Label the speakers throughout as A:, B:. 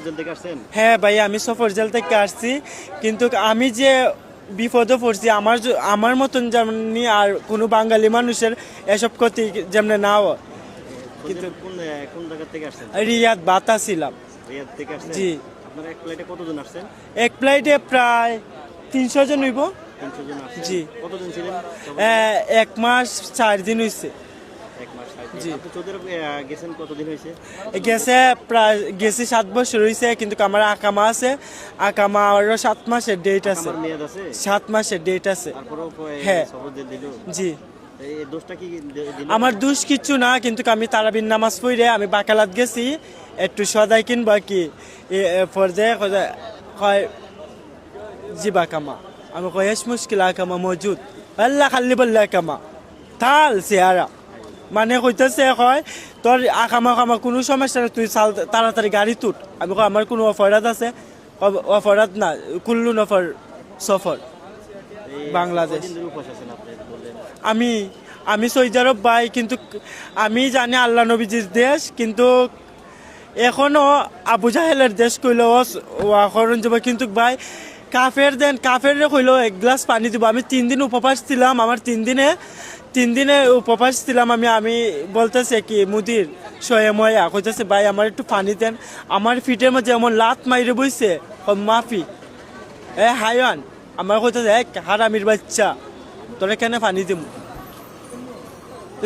A: Jail থেকে আসছেন?
B: হ্যাঁ ভাই, আমি সফর জেল থেকে আসছি, কিন্তু আমি যে বিপদে পড়ছি আমার মতন যেমনি আর কোনো বাঙালি মানুষের এসব ক্ষতি যেমন না হয়।
A: কিন্তু কোন কোন জায়গা থেকে আসছেন?
B: রিয়াদ বাতা ছিলাম।
A: রিয়াদ থেকে আসছেন?
B: জি।
A: আপনারা এক ফ্লাইটে কতজন আসছেন?
B: এক ফ্লাইটে প্রায় 300 জন হইব।
A: 300 জন আসছেন?
B: জি।
A: কতদিন ছিলেন?
B: 1 মাস 4 দিন হইছে।
A: 1 মাস 60 দিন।
B: জি।
A: আপনি সৌদি আরব গেছেন কতদিন হয়েছে?
B: গেছি 7 বছর হইছে, কিন্তু আমার আকামা আছে, আকামা আরো 7 মাসের ডেট আছে।
A: আমার মেয়াদ আছে?
B: 7 মাসের ডেট আছে।
A: তারপরেও
B: হ্যাঁ।
A: সফর জেল দিল?
B: জি।
A: এই দোষটা কি দিল?
B: আমার দোষ কিচ্ছু না, কিন্তু আমি তারাবির নামাজ পড়ে আমি বাকালাত গেছি একটু সদাই কিনবা কি পর্যায়ে কয় জি বাকামা, আমি কয় এস মুশকিল আকামা মজুদ আল্লাহ খাল্লি বললে কামা থাল চেহারা, মানে কইতেছে কয় তোর আকামা কামা কোনো সমস্যা নেই, তুই চাল তাড়াতাড়ি গাড়ি তুট। আমি কয় আমার কোনো অফারাত আছে? অফারাত না, কুল্লু নফর সফর বাংলাদেশ।
A: কয়দিন ধরে উপবাস আছেন আপনি বললেন?
B: আমি সৌদি আরব ভাই, কিন্তু আমি জানি আল্লাহ নবীজির দেশ, কিন্তু এখনো আবু জাহেলের দেশ কইল করণ যাব, কিন্তু ভাই কাফের কইল 1 গ্লাস পানি দিব। আমি 3 দিন উপবাস ছিলাম, আমার 3 দিনে উপবাস ছিলাম। আমি বলতেছে কি মুদির ময়া কইতেছে ভাই আমার একটু পানি দেন। আমার ফিটের মধ্যে এমন লাত মাইরে বইছে, মাফি হায়ান আমার কইতেছে হারামির বাচ্চা তোরা কেন পানি দিব।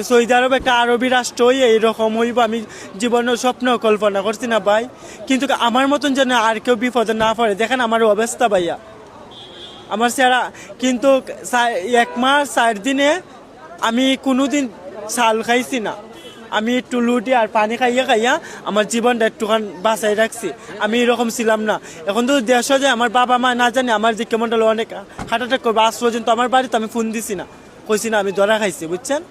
B: সৌদি আরব একটা আরবি রাষ্ট্র হই এইরকম হইব আমি জীবনে স্বপ্ন কল্পনা করছি না ভাই, কিন্তু আমার মতন যেন আর কেউ বিপদে না পড়ে। দেখেন আমার অবস্থা ভাইয়া, আমার সেরা, কিন্তু 1 মাস 4 দিনে আমি কোনোদিন চাল খাইছি না। আমি একটু লুটি আর পানি খাইয়া আমার জীবনটা একটুখান বাঁচাই রাখছি। আমি এরকম ছিলাম না। এখন তো দেশ যায় আমার বাবা মা না জানে আমার যে কেমনটা অনেক হার্ট অ্যাটাক করবো, আজ পর্যন্ত আমার বাড়িতে আমি ফোন দিছি না, কইছি না আমি ধরা খাইছি, বুঝছেন।